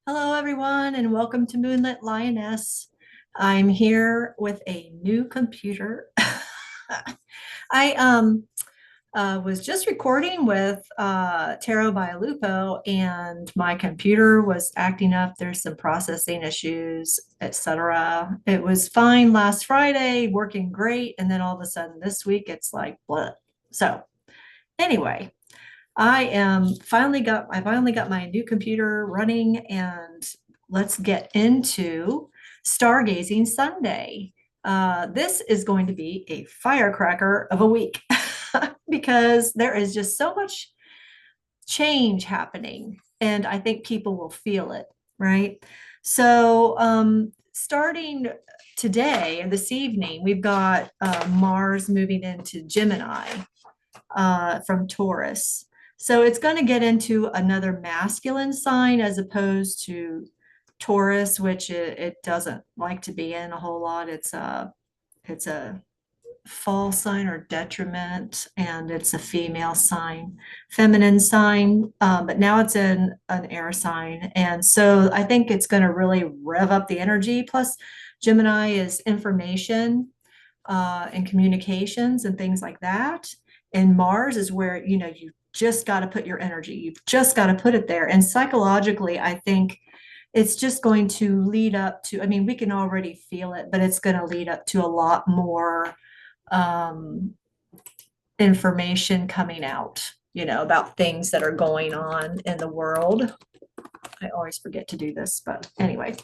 Hello, everyone, and welcome to Moonlit Lioness. I'm here with a new computer. I was just recording with Tarot by Lupo, and my computer was acting up. There's some processing issues, etc. It was fine last Friday, working great, and then all of a sudden this week it's like, blah. So anyway, I finally got my new computer running, and let's get into Stargazing Sunday. This is going to be a firecracker of a week because there is just so much change happening, and I think people will feel it, right? So, starting today and this evening, we've got Mars moving into Gemini from Taurus. So it's going to get into another masculine sign as opposed to Taurus, which it doesn't like to be in a whole lot. It's a fall sign or detriment, and it's a female sign, feminine sign, but now it's in an air sign. And so I think it's going to really rev up the energy. Plus, Gemini is information and communications and things like that. And Mars is where, you just got to put your energy, you've just got to put it there. And psychologically, I think it's just going to lead up to, I mean, we can already feel it, but it's going to lead up to a lot more um, information coming out, about things that are going on in the world. I always forget to do this, but anyway.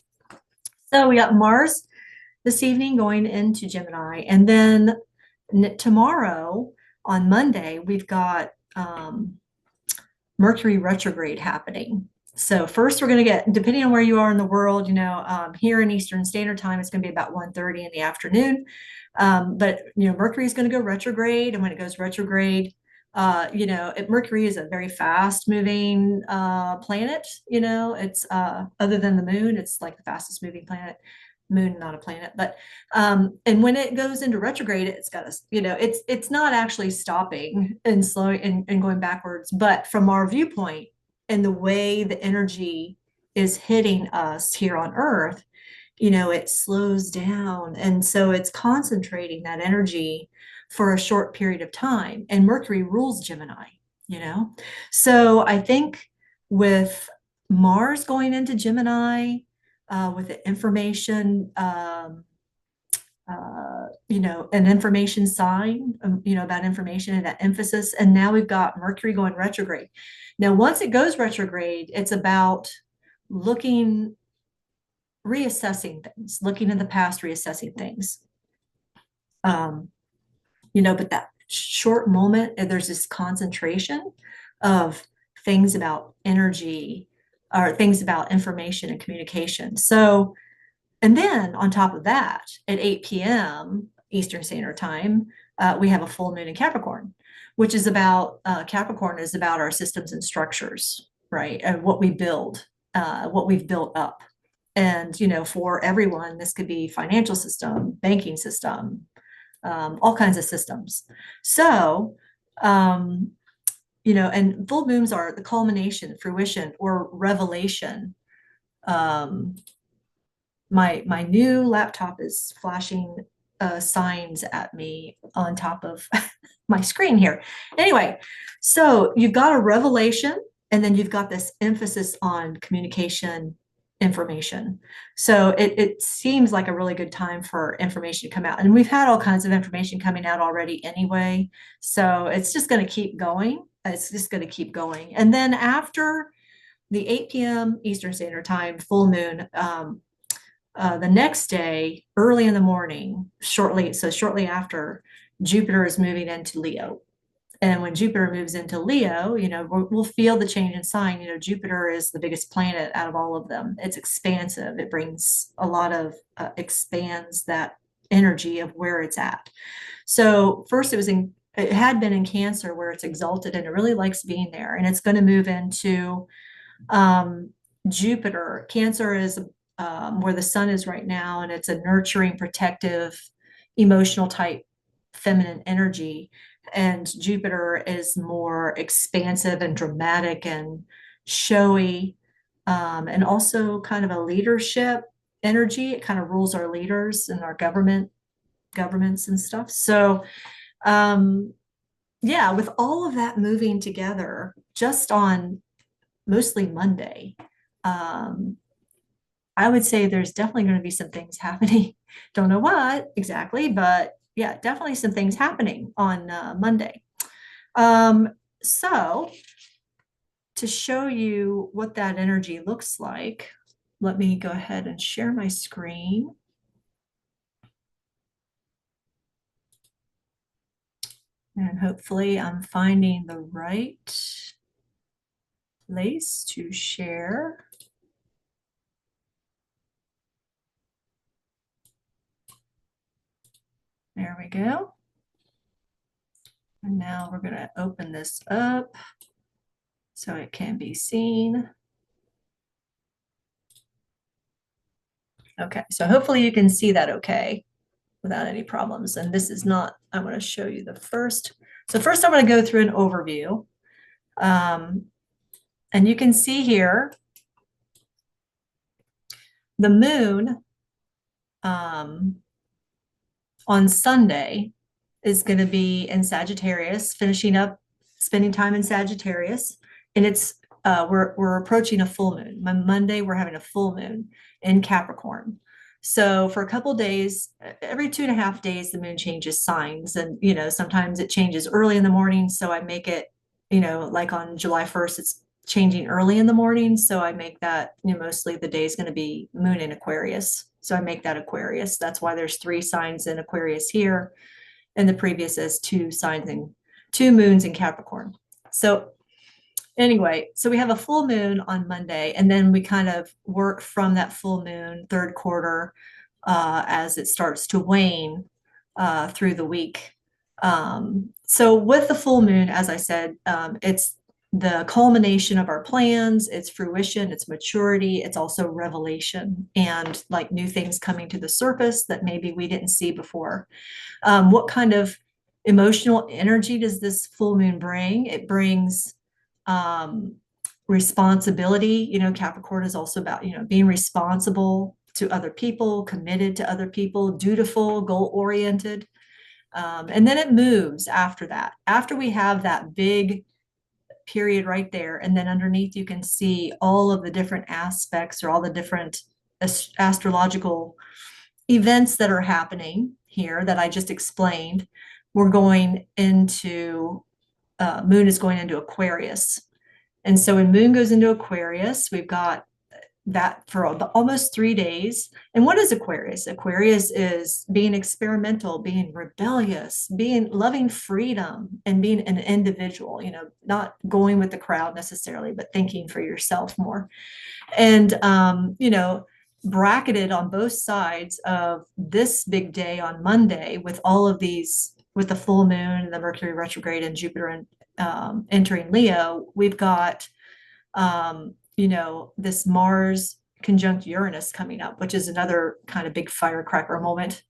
So we got Mars this evening going into Gemini. And then tomorrow on Monday, we've got Mercury retrograde happening. So first we're going to get, depending on where you are in the world, here in Eastern Standard Time, it's going to be about 1:30 in the afternoon. But, Mercury is going to go retrograde. And when it goes retrograde, Mercury is a very fast moving planet. It's other than the moon, it's like the fastest moving planet. Moon, not a planet, but and when it goes into retrograde, it's got a, it's not actually stopping and slowing and going backwards, but from our viewpoint and the way the energy is hitting us here on Earth, it slows down, and so it's concentrating that energy for a short period of time. And Mercury rules Gemini, so I think with Mars going into Gemini, with the information, an information sign, about information and that emphasis. And now we've got Mercury going retrograde. Now, once it goes retrograde, it's about reassessing things, looking in the past, reassessing things. But that short moment, there's this concentration of things about energy, or things about information and communication. So, and then on top of that, at 8 p.m. Eastern Standard Time, we have a full moon in Capricorn, which is about, Capricorn is about our systems and structures, right? And what we build, what we've built up. And, for everyone, this could be financial system, banking system, all kinds of systems. So, and full moons are the culmination, fruition, or revelation. My new laptop is flashing signs at me on top of my screen here. Anyway, so you've got a revelation, and then you've got this emphasis on communication, information. So it seems like a really good time for information to come out. And we've had all kinds of information coming out already anyway. So it's just going to keep going. It's just going to keep going. And then after the 8 p.m. Eastern Standard Time full moon, the next day, early in the morning, shortly after, Jupiter is moving into Leo. And when Jupiter moves into Leo, we'll feel the change in sign. Jupiter is the biggest planet out of all of them. It's expansive. It brings a lot of, expands that energy of where it's at. So first it had been in Cancer, where it's exalted and it really likes being there. And it's going to move into Jupiter. Cancer is where the sun is right now, and it's a nurturing, protective, emotional type feminine energy. And Jupiter is more expansive and dramatic and showy, and also kind of a leadership energy. It kind of rules our leaders and our governments and stuff. So, yeah, with all of that moving together just on mostly Monday, um, I would say there's definitely going to be some things happening. Don't know what exactly, but yeah, definitely some things happening on Monday. Um, so to show you what that energy looks like, let me go ahead and share my screen. And hopefully I'm finding the right place to share. There we go. And now we're going to open this up so it can be seen. Okay, so hopefully you can see that okay without any problems. And this is not, I want to show you the first. So first I want to go through an overview. And you can see here, the moon on Sunday is going to be in Sagittarius, finishing up spending time in Sagittarius. And it's we're approaching a full moon. On Monday, we're having a full moon in Capricorn. So for a couple of days, every 2.5 days, the moon changes signs. And, sometimes it changes early in the morning. So I make it, like on July 1st, it's changing early in the morning. So I make that, mostly the day is going to be moon in Aquarius. So I make that Aquarius. That's why there's 3 signs in Aquarius here. And the previous is 2 signs and 2 moons in Capricorn. So anyway, so we have a full moon on Monday, and then we kind of work from that full moon, third quarter, as it starts to wane through the week. So with the full moon, as I said, it's the culmination of our plans, it's fruition, it's maturity, it's also revelation, and like new things coming to the surface that maybe we didn't see before. What kind of emotional energy does this full moon bring? It brings responsibility. Capricorn is also about, being responsible to other people, committed to other people, dutiful, goal-oriented. And then it moves after that. After we have that big period right there, and then underneath you can see all of the different aspects or all the different astrological events that are happening here that I just explained. We're going into moon is going into Aquarius. And so when moon goes into Aquarius, we've got that for almost 3 days. And what is Aquarius? Aquarius is being experimental, being rebellious, being loving freedom, and being an individual, not going with the crowd necessarily, but thinking for yourself more. And, bracketed on both sides of this big day on Monday with all of these, with the full moon, the Mercury retrograde, and Jupiter entering Leo, we've got, this Mars conjunct Uranus coming up, which is another kind of big firecracker moment.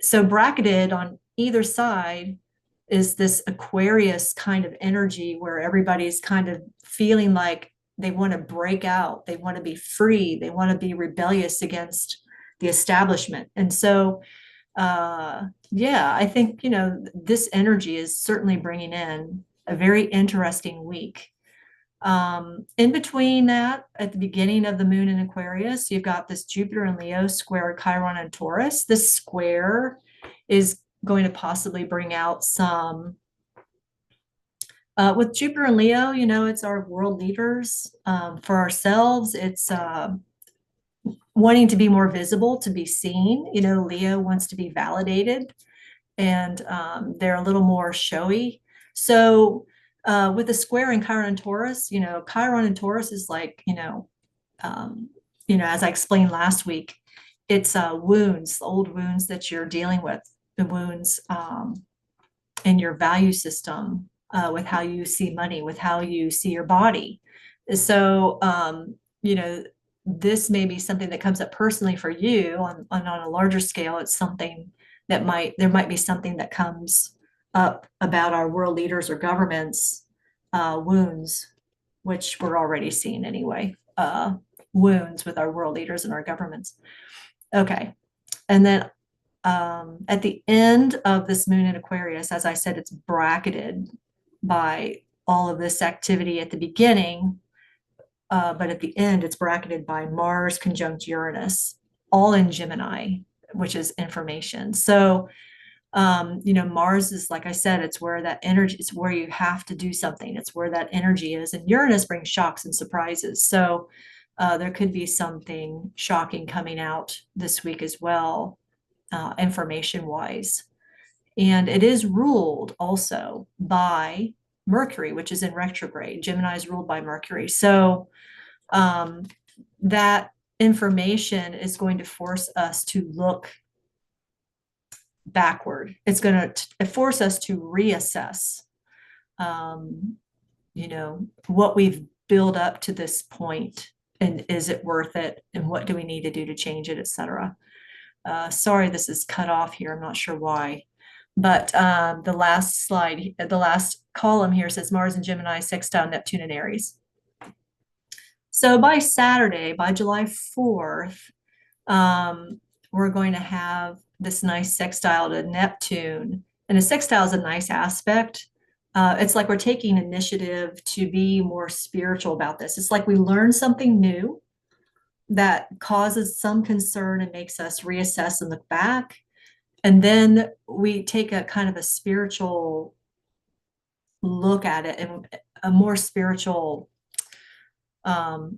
So bracketed on either side is this Aquarius kind of energy where everybody's kind of feeling like they want to break out, they want to be free, they want to be rebellious against the establishment. And so yeah, I think this energy is certainly bringing in a very interesting week. In between that, at the beginning of the moon in Aquarius, you've got this Jupiter and Leo square Chiron and Taurus. This square is going to possibly bring out some with Jupiter and Leo, it's our world leaders. For ourselves, it's wanting to be more visible, to be seen. Leo wants to be validated, and they're a little more showy. So with the square in Chiron and Taurus, Chiron and Taurus is like, as I explained last week, it's wounds, old wounds that you're dealing with, the wounds in your value system, with how you see money, with how you see your body. So, this may be something that comes up personally for you on a larger scale. It's something that there might be something that comes up about our world leaders or governments' wounds, which we're already seeing anyway. wounds with our world leaders and our governments. Okay. And then at the end of this moon in Aquarius, as I said, it's bracketed by all of this activity at the beginning, but at the end, it's bracketed by Mars conjunct Uranus, all in Gemini, which is information. So, Mars is, like I said, it's where that energy, it's where you have to do something. It's where that energy is. And Uranus brings shocks and surprises. So, there could be something shocking coming out this week as well, information wise. And it is ruled also by Mercury, which is in retrograde. Gemini is ruled by Mercury. So um, that information is going to force us to look backward. It's going to force us to reassess, um, what we've built up to this point, and is it worth it? And what do we need to do to change it, et cetera. Sorry, this is cut off here. I'm not sure why. But the last slide, the last column here says Mars and Gemini, sextile Neptune and Aries. So by Saturday, by July 4th, we're going to have this nice sextile to Neptune. And a sextile is a nice aspect. It's like we're taking initiative to be more spiritual about this. It's like we learn something new that causes some concern and makes us reassess and look back. And then we take a kind of a spiritual look at it and a more spiritual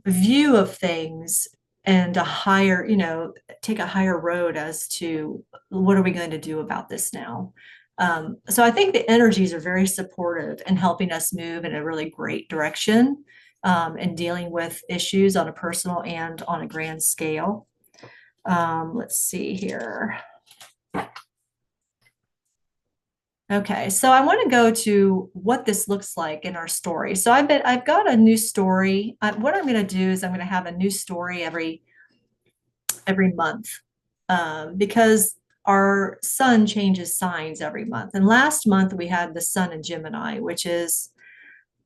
view of things, and take a higher road as to what are we going to do about this now. So I think the energies are very supportive and helping us move in a really great direction, and dealing with issues on a personal and on a grand scale. Let's see here. Okay, so I want to go to what this looks like in our story. So I've got a new story. What I'm going to do is I'm going to have a new story every month, because our sun changes signs every month. And last month we had the sun in Gemini, which is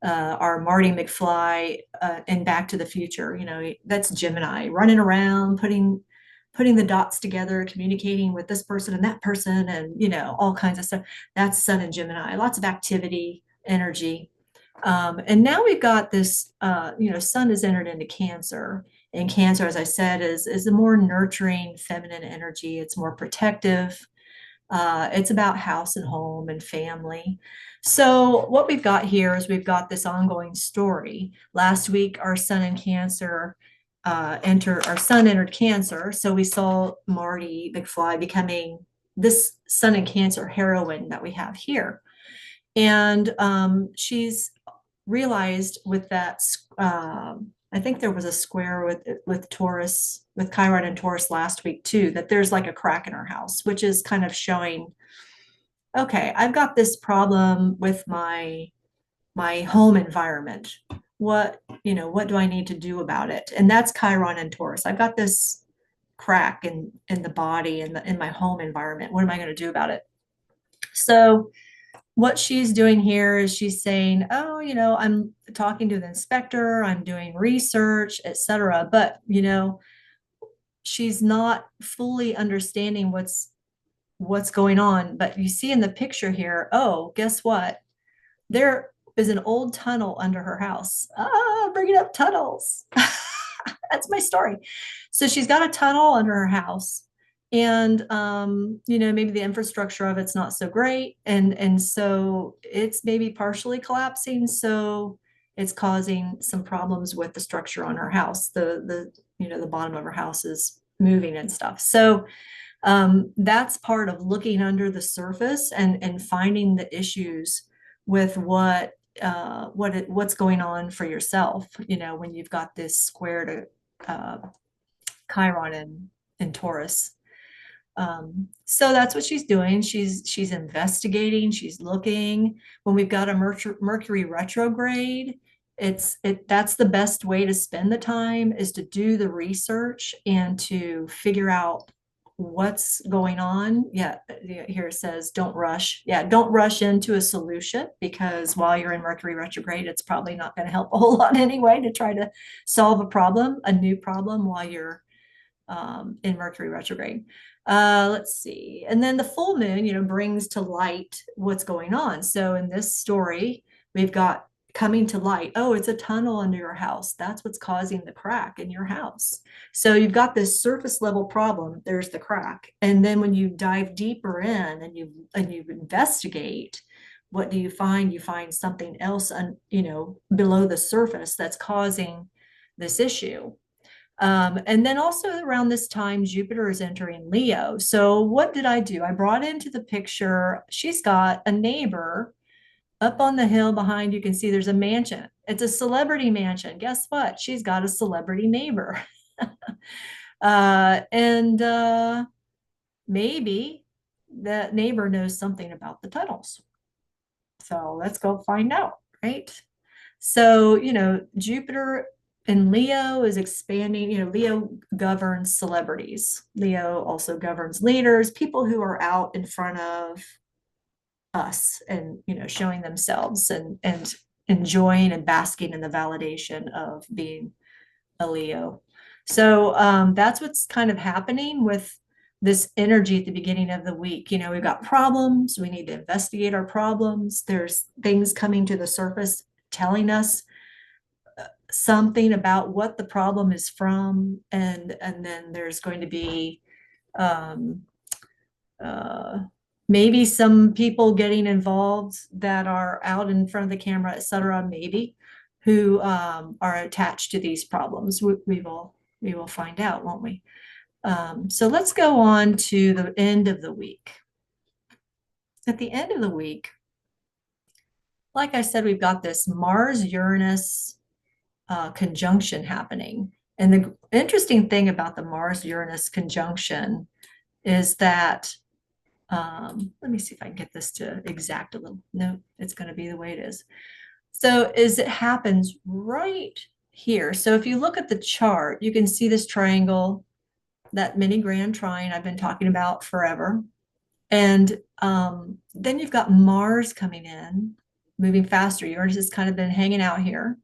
our Marty McFly in Back to the Future. That's Gemini running around, putting the dots together, communicating with this person and that person, and all kinds of stuff. That's sun in Gemini, lots of activity, energy. And now we've got this, sun has entered into Cancer. And Cancer, as I said, is a more nurturing feminine energy. It's more protective. It's about house and home and family. So what we've got here is we've got this ongoing story. Last week, our sun in Cancer our sun entered Cancer. So we saw Marty McFly becoming this sun in Cancer heroine that we have here. And she's realized with that, I think there was a square with Taurus, with Chiron and Taurus last week too, that there's like a crack in her house, which is kind of showing, okay, I've got this problem with my home environment. What do I need to do about it? And that's Chiron and Taurus. I've got this crack in the body and in my home environment. What am I going to do about it? So what she's doing here is she's saying, oh, I'm talking to the inspector, I'm doing research, etc. But, she's not fully understanding what's going on. But you see in the picture here, oh, guess what? There is an old tunnel under her house. Bringing up tunnels. That's my story. So she's got a tunnel under her house. And maybe the infrastructure of it's not so great, and so it's maybe partially collapsing, so it's causing some problems with the structure on her house. The bottom of her house is moving and stuff. So that's part of looking under the surface and finding the issues with what's going on for yourself, when you've got this square to Chiron and Taurus. So that's what she's doing. She's investigating, she's looking. When we've got a Mercury retrograde, that's the best way to spend the time, is to do the research and to figure out what's going on. Yeah, here it says, don't rush. Yeah, don't rush into a solution, because while you're in Mercury retrograde, it's probably not going to help a whole lot anyway to try to solve a problem, a new problem, while you're in Mercury retrograde. Let's see. And then the full moon, brings to light what's going on. So in this story, we've got coming to light. Oh, it's a tunnel under your house. That's what's causing the crack in your house. So you've got this surface level problem. There's the crack. And then when you dive deeper in and you investigate, what do you find? You find something else, below the surface that's causing this issue. And then also around this time, Jupiter is entering Leo. So what did I do? I brought into the picture, she's got a neighbor up on the hill behind. You can see there's a mansion. It's a celebrity mansion. Guess what? She's got a celebrity neighbor. And maybe that neighbor knows something about the tunnels. So let's go find out, right? So, Jupiter in Leo is expanding. Leo governs celebrities. Leo also governs leaders, people who are out in front of us and, showing themselves and enjoying and basking in the validation of being a Leo. So that's what's kind of happening with this energy at the beginning of the week. We've got problems. We need to investigate our problems. There's things coming to the surface telling us something about what the problem is from, and then there's going to be maybe some people getting involved that are out in front of the camera, etc., maybe, who are attached to these problems. We will find out, won't we? So let's go on to the end of the week. At the end of the week, like I said, we've got this Mars-Uranus conjunction happening. And the interesting thing about the Mars-Uranus conjunction is that, let me see if I can get this to exact a little. No, it's going to be the way it is. So it happens right here. So if you look at the chart, you can see this triangle, that mini grand trine I've been talking about forever. And then you've got Mars coming in, moving faster. Uranus has kind of been hanging out here,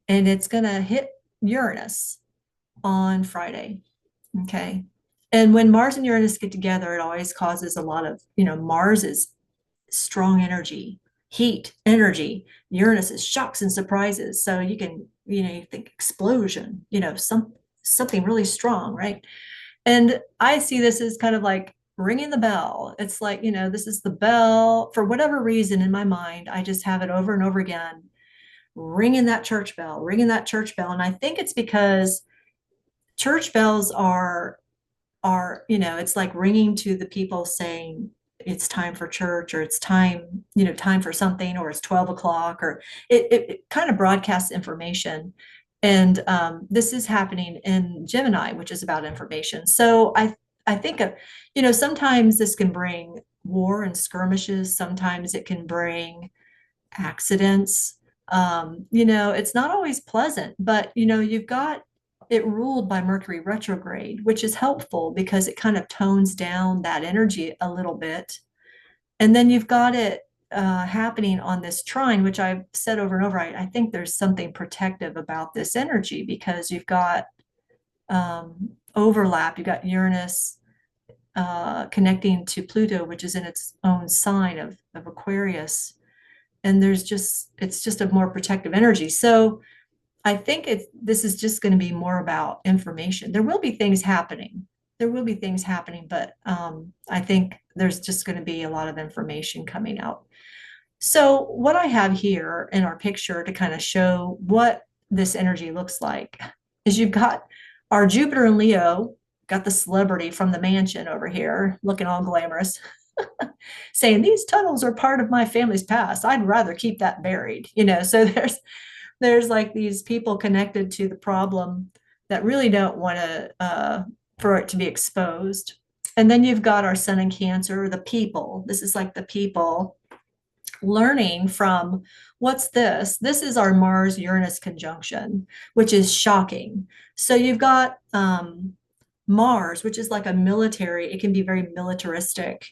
and it's going to hit Uranus on Friday. Okay. And when Mars and Uranus get together, it always causes a lot of, Mars is strong energy, heat, energy. Uranus is shocks and surprises. So you can, you think explosion, something really strong, right? And I see this as kind of like ringing the bell. It's like, this is the bell. For whatever reason in my mind, I just have it over and over again, ringing that church bell, ringing that church bell. And I think it's because church bells are, it's like ringing to the people saying it's time for church, or it's time, time for something, or it's 12 o'clock, or it kind of broadcasts information. And this is happening in Gemini, which is about information. So I think of, sometimes this can bring war and skirmishes. Sometimes it can bring accidents. It's not always pleasant, but, you've got it ruled by Mercury retrograde, which is helpful because it kind of tones down that energy a little bit. And then you've got it happening on this trine, which I've said over and over. I think there's something protective about this energy, because you've got overlap. You've got Uranus connecting to Pluto, which is in its own sign of Aquarius. And it's just a more protective energy. So I think this is just going to be more about information. There will be things happening. But I think there's just going to be a lot of information coming out. So what I have here in our picture to kind of show what this energy looks like is you've got our Jupiter and Leo, got the celebrity from the mansion over here, looking all glamorous, saying these tunnels are part of my family's past. I'd rather keep that buried, So there's like these people connected to the problem that really don't want to for it to be exposed. And then you've got our Sun in Cancer, the people. This is like the people learning from, what's this? This is our Mars-Uranus conjunction, which is shocking. So you've got Mars, which is like a military, it can be very militaristic.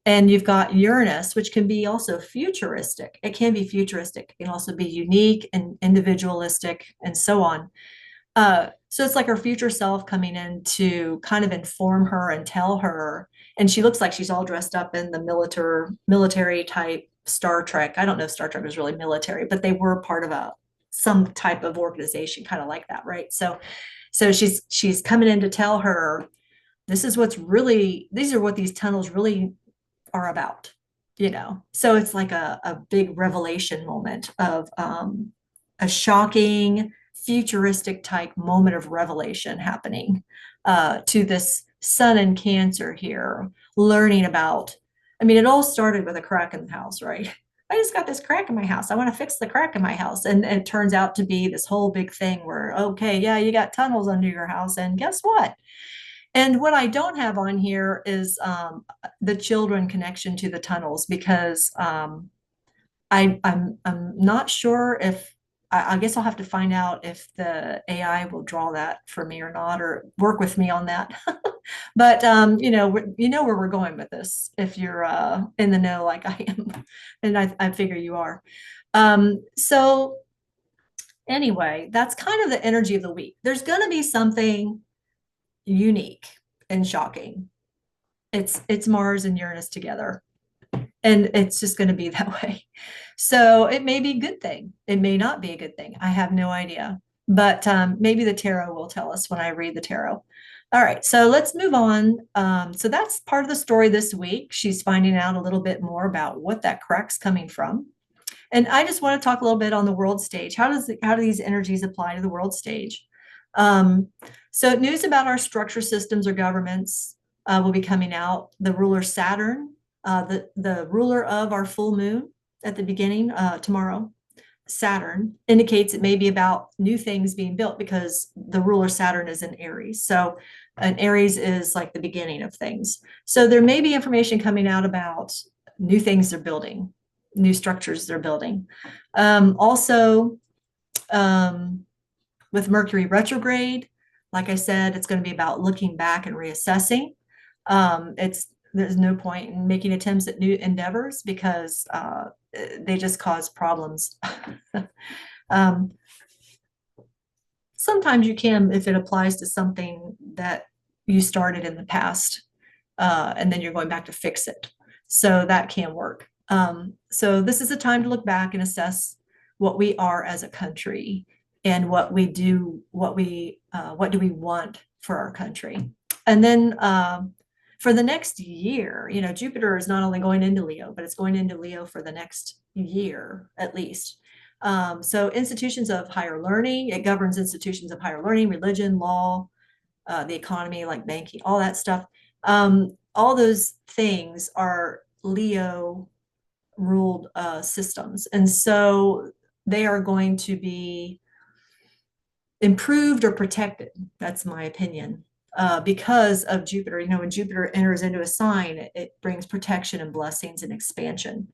And you've got Uranus, which can be also futuristic. It can be futuristic. It can also be unique and individualistic and so on. So it's like her future self coming in to kind of inform her and tell her. And she looks like she's all dressed up in the military type Star Trek. I don't know if Star Trek was really military, but they were part of some type of organization, kind of like that, right? So she's coming in to tell her these are what these tunnels really are about, you know. So it's like a big revelation moment of a shocking futuristic type moment of revelation happening to this sun in Cancer here, learning about. I mean, it all started with a crack in the house, right? I just got this crack in my house. I want to fix the crack in my house. And it turns out to be this whole big thing where, okay, yeah, you got tunnels under your house. And guess what? And what I don't have on here is the children connection to the tunnels, because I'm not sure if I guess I'll have to find out if the AI will draw that for me or not, or work with me on that. But you know where we're going with this if you're in the know like I am, and I figure you are. So anyway, that's kind of the energy of the week. There's going to be something unique and shocking. It's Mars and Uranus together, and it's just going to be that way. So it may be a good thing. It may not be a good thing. I have no idea. But maybe the tarot will tell us when I read the tarot. All right, so let's move on. So that's part of the story this week. She's finding out a little bit more about what that crack's coming from. And I just want to talk a little bit on the world stage. How do these energies apply to the world stage? So news about our structure systems or governments will be coming out. The ruler Saturn, the ruler of our full moon at the beginning tomorrow, Saturn, indicates it may be about new things being built, because the ruler Saturn is in Aries. So an Aries is like the beginning of things. So there may be information coming out about new things they're building, new structures they're building. Also, with Mercury retrograde, like I said, it's going to be about looking back and reassessing. There's no point in making attempts at new endeavors, because they just cause problems. Sometimes you can, if it applies to something that you started in the past, and then you're going back to fix it. So that can work. So this is a time to look back and assess what we are as a country, and what we do, what do we want for our country. And then for the next year, you know, Jupiter is not only going into Leo, but it's going into Leo for the next year at least. So institutions of higher learning, it governs institutions of higher learning, religion, law, the economy, like banking, all that stuff. All those things are Leo ruled systems. And so they are going to be improved or protected. That's my opinion. Because of Jupiter. You know, when Jupiter enters into a sign, it brings protection and blessings and expansion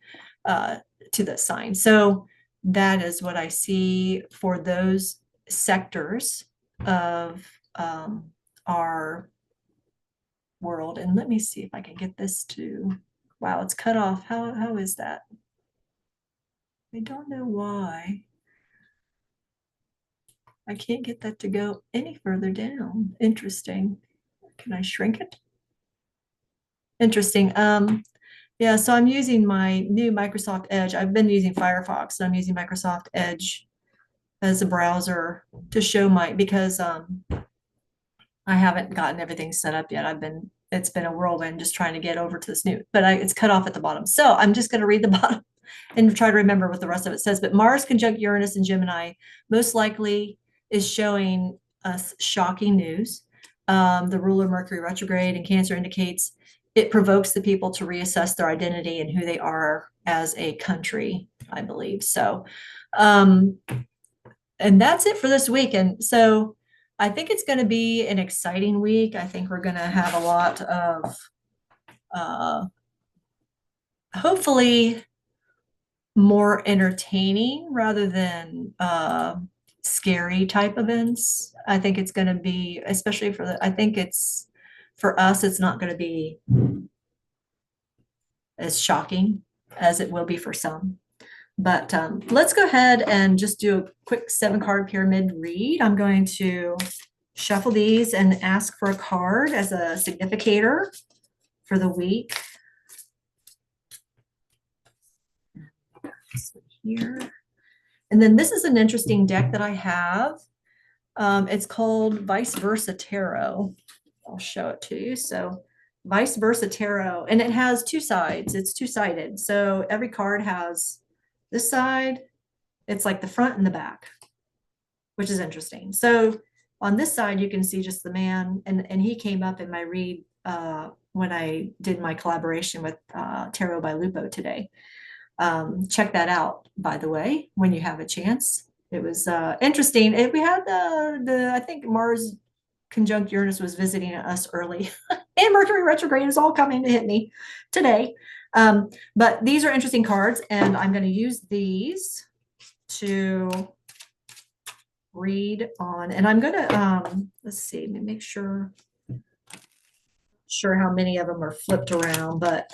to the sign. So that is what I see for those sectors of our world. And let me see if I can get this to, wow, it's cut off. How is that? I don't know why. I can't get that to go any further down. Interesting. Can I shrink it? Interesting. Yeah, so I'm using my new Microsoft Edge. I've been using Firefox, and I'm using Microsoft Edge as a browser to show because I haven't gotten everything set up yet. It's been a whirlwind just trying to get over to this new, but it's cut off at the bottom. So I'm just going to read the bottom and try to remember what the rest of it says. But Mars conjunct Uranus and Gemini most likely is showing us shocking news. The ruler Mercury retrograde in Cancer indicates it provokes the people to reassess their identity and who they are as a country, I believe. So, and that's it for this week. And so I think it's going to be an exciting week. I think we're going to have a lot of, hopefully, more entertaining rather than scary type events. I think it's going to be, especially I think it's for us, it's not going to be as shocking as it will be for some. But let's go ahead and just do a quick 7-card pyramid read. I'm going to shuffle these and ask for a card as a significator for the week. Here. And then this is an interesting deck that I have. It's called Vice Versa Tarot. I'll show it to you. So Vice Versa Tarot, and it has two sides. It's two-sided. So every card has this side. It's like the front and the back, which is interesting. So on this side, you can see just the man, and he came up in my read when I did my collaboration with Tarot by Lupo today. Check that out, by the way, when you have a chance. It was interesting. We had I think Mars conjunct Uranus was visiting us early, and Mercury retrograde is all coming to hit me today. But these are interesting cards, and I'm going to use these to read on. And I'm going to let's see, let me make sure how many of them are flipped around, but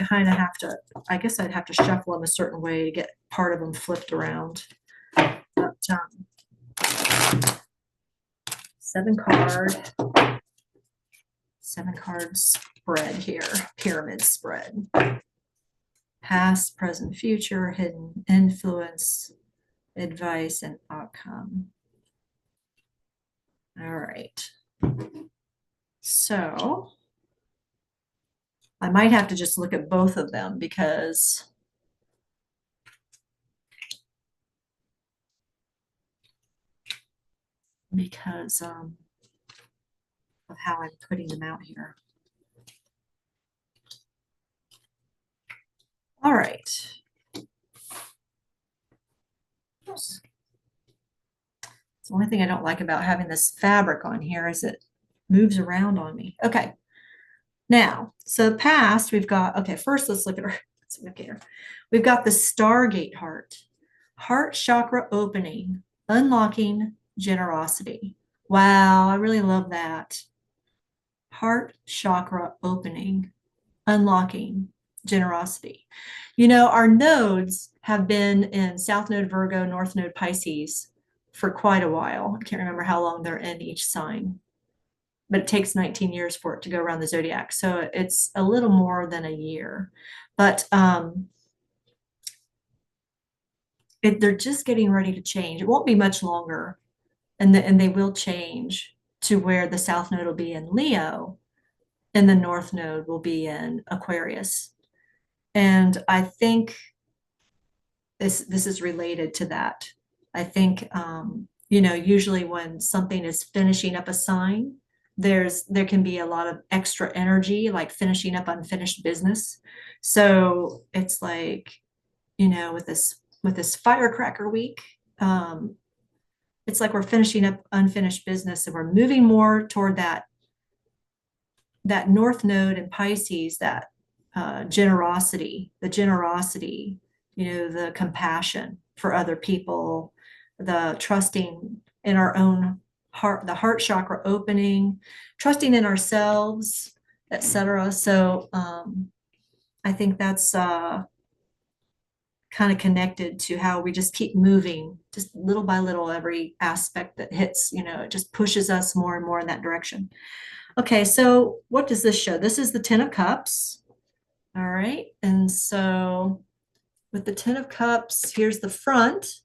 kind of have to, I guess I'd have to shuffle them a certain way to get part of them flipped around. But 7-card spread here, pyramid spread. Past, present, future, hidden influence, advice, and outcome. All right. So I might have to just look at both of them because of how I'm putting them out here. All right. Oops. The only thing I don't like about having this fabric on here is it moves around on me. Okay. Now, so past, we've got, okay, first let's look at her. We've got the Stargate heart chakra opening, unlocking generosity. Wow, I really love that. Heart chakra opening, unlocking generosity. You know, our nodes have been in South Node Virgo, North Node Pisces for quite a while. I can't remember how long they're in each sign, but it takes 19 years for it to go around the zodiac. So it's a little more than a year, but they're just getting ready to change. It won't be much longer, and they will change to where the South Node will be in Leo and the North Node will be in Aquarius. And I think this is related to that. I think, you know, usually when something is finishing up a sign, there can be a lot of extra energy, like finishing up unfinished business. So it's like, you know, with this Firecracker week, it's like we're finishing up unfinished business, and we're moving more toward that North Node in Pisces, that generosity, you know, the compassion for other people, the trusting in our own heart, the heart chakra opening, trusting in ourselves, etc. So I think that's kind of connected to how we just keep moving, just little by little. Every aspect that hits, you know, it just pushes us more and more in that direction. Okay, so what does this show? This is the Ten of Cups. All right, and so with the Ten of Cups, here's the front.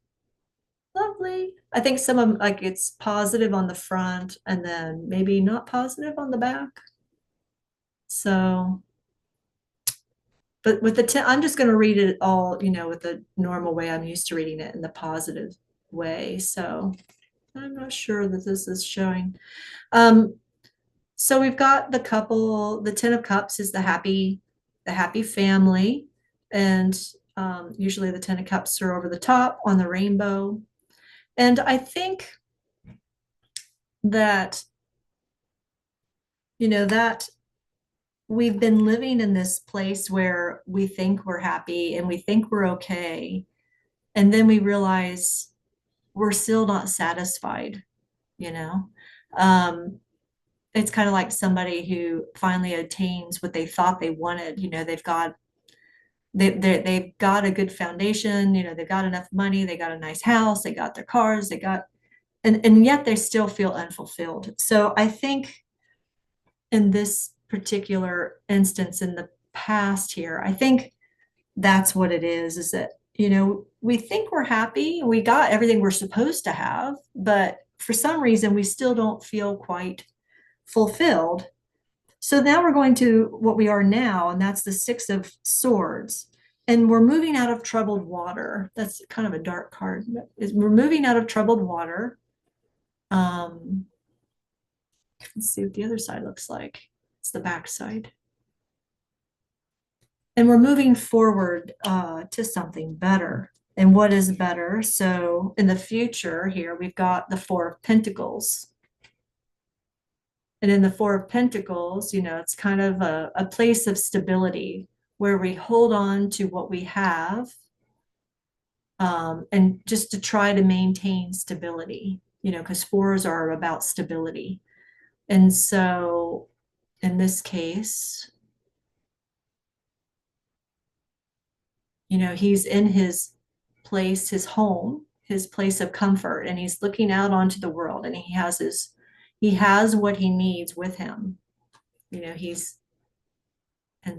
Lovely. I think some of them, like, it's positive on the front and then maybe not positive on the back. So, but with the 10, I'm just going to read it all, you know, with the normal way I'm used to reading it, in the positive way. So I'm not sure that this is showing. So we've got the couple, the Ten of Cups is the happy family. And usually the Ten of Cups are over the top on the rainbow. And I think that, you know, that we've been living in this place where we think we're happy and we think we're okay. And then we realize we're still not satisfied, you know? it's kind of like somebody who finally attains what they thought they wanted. They've got a good foundation, they've got enough money, they got a nice house, they got their cars, and yet they still feel unfulfilled. So I think in this particular instance in the past here, I think that's what it is that, we think we're happy, we got everything we're supposed to have, but for some reason we still don't feel quite fulfilled. So now we're going to what we are now, and that's the Six of Swords. And we're moving out of troubled water. That's kind of a dark card. We're moving out of troubled water. Let's see what the other side looks like. It's the back side. And we're moving forward to something better. And what is better? So in the future here, we've got the Four of Pentacles. And in the Four of Pentacles, it's kind of a place of stability where we hold on to what we have, and just to try to maintain stability, because fours are about stability. And so in this case, he's in his place, his home, his place of comfort, and he's looking out onto the world, and he has what he needs with him. And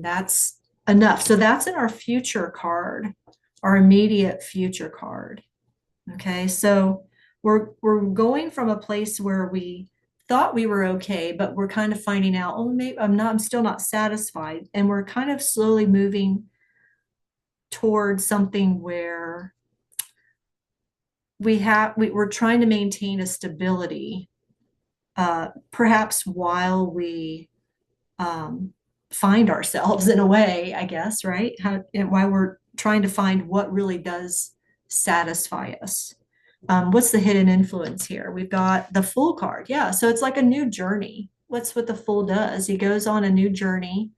that's enough. So that's in our future card, our immediate future card. Okay, so we're going from a place where we thought we were okay, but we're kind of finding out, oh, maybe I'm still not satisfied. And we're kind of slowly moving towards something where we're trying to maintain a stability, perhaps while we find ourselves in a way, I guess, right? While we're trying to find what really does satisfy us. What's the hidden influence here? We've got the Fool card. Yeah, so it's like a new journey. What's what the Fool does? He goes on a new journey,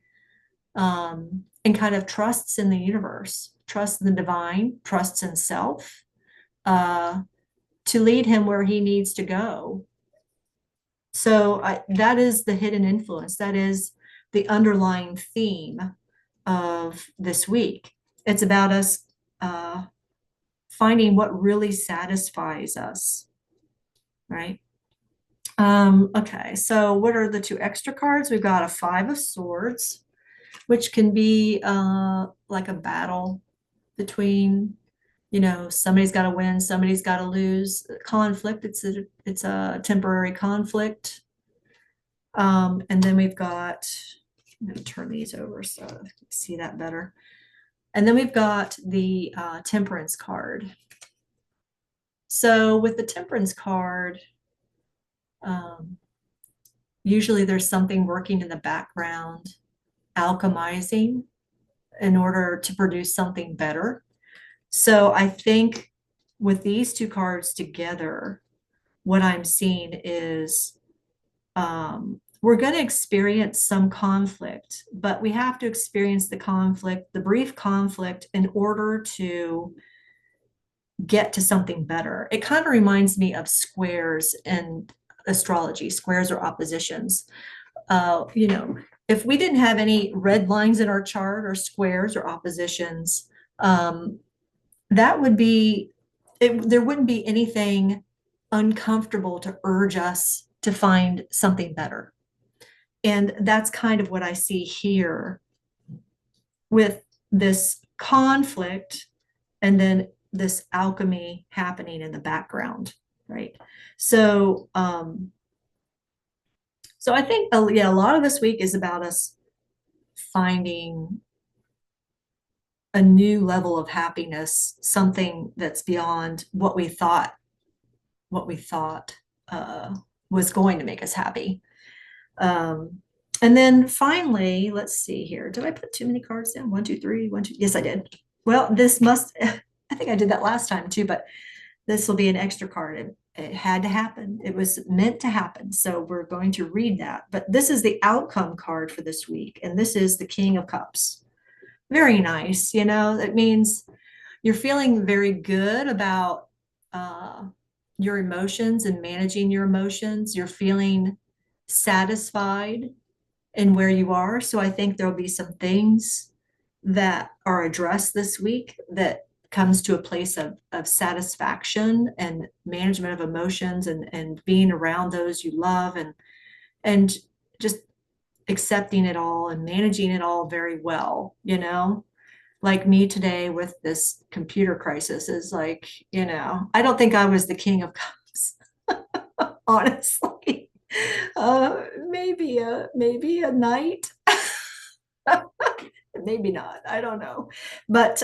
and kind of trusts in the universe, trusts in the divine, trusts in self, to lead him where he needs to go. So that is the hidden influence. That is the underlying theme of this week. It's about us finding what really satisfies us, right? Okay, so what are the two extra cards? We've got a Five of Swords, which can be like a battle between, somebody's got to win, somebody's got to lose. Conflict. It's a temporary conflict. And then we've got, I'm going to turn these over so you can see that better. And then we've got the Temperance card. So with the Temperance card, usually there's something working in the background, alchemizing in order to produce something better. So I think with these two cards together, what I'm seeing is we're going to experience some conflict, but we have to experience the conflict, the brief conflict, in order to get to something better. It kind of reminds me of squares in astrology. Squares are oppositions. If we didn't have any red lines in our chart, or squares or oppositions, that would be there wouldn't be anything uncomfortable to urge us to find something better. And that's kind of what I see here with this conflict and then this alchemy happening in the background, right? So so I think, yeah, a lot of this week is about us finding a new level of happiness, something that's beyond what we thought was going to make us happy. And then finally, let's see here. Did I put too many cards down? 1, 2, 3, 1, 2. Yes, I did. Well, this must, I think I did that last time too, but this will be an extra card. It had to happen. It was meant to happen. So we're going to read that. But this is the outcome card for this week. And this is the King of Cups. Very nice. It means you're feeling very good about your emotions and managing your emotions. You're feeling satisfied in where you are. So I think there'll be some things that are addressed this week that comes to a place of satisfaction and management of emotions and being around those you love and just accepting it all and managing it all very well, like me today with this computer crisis is like, I don't think I was the king of cups, honestly. Maybe a night, maybe not. I don't know. But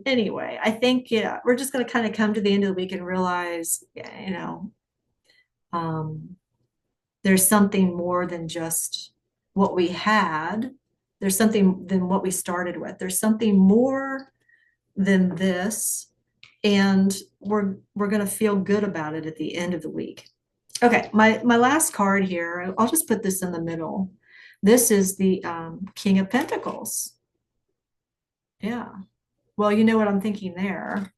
anyway, I think we're just going to kind of come to the end of the week and realize, um, there's something more than just what we had. There's something than what we started with. There's something more than this, and we're going to feel good about it at the end of the week. Okay, my last card here, I'll just put this in the middle. This is the King of Pentacles. Yeah. Well, you know what I'm thinking there.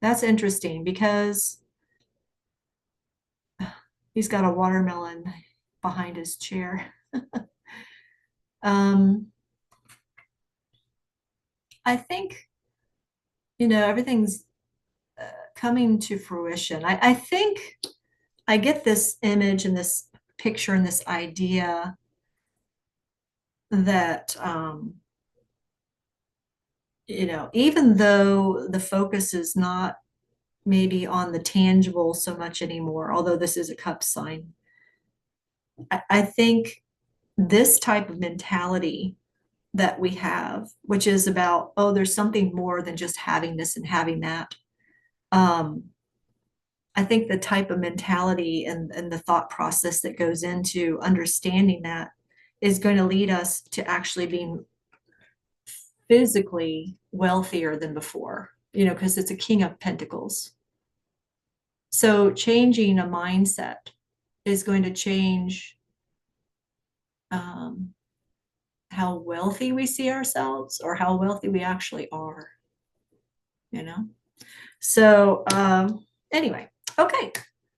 That's interesting because he's got a watermelon behind his chair. I think, everything's coming to fruition. I think I get this image and this picture and this idea that, even though the focus is not maybe on the tangible so much anymore, although this is a cup sign, I think this type of mentality that we have, which is about, oh, there's something more than just having this and having that. I think the type of mentality and the thought process that goes into understanding that is going to lead us to actually being physically wealthier than before, because it's a King of Pentacles. So changing a mindset is going to change how wealthy we see ourselves or how wealthy we actually are, So anyway, okay,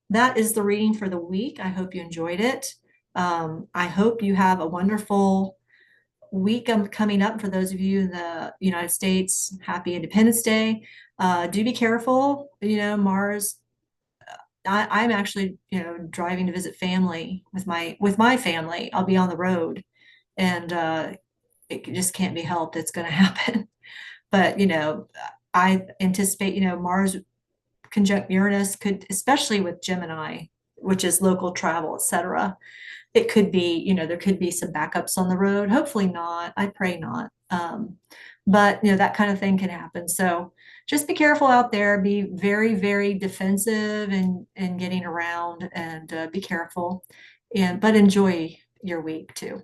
that is the reading for the week. I hope you enjoyed it. I hope you have a wonderful week coming up. For those of you in the United States, happy Independence Day. Do be careful, Mars. I'm actually, driving to visit family with my family. I'll be on the road, and it just can't be helped. It's going to happen. But I anticipate, Mars conjunct Uranus could, especially with Gemini, which is local travel, etc. It could be, there could be some backups on the road. Hopefully not. I pray not. But that kind of thing can happen. So just be careful out there. Be very, very defensive and getting around, and be careful. But enjoy your week too.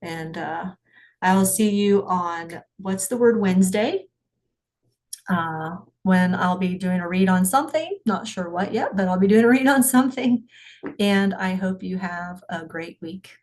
And I will see you on what's the word Wednesday. When I'll be doing a read on something, not sure what yet, but I'll be doing a read on something. And I hope you have a great week.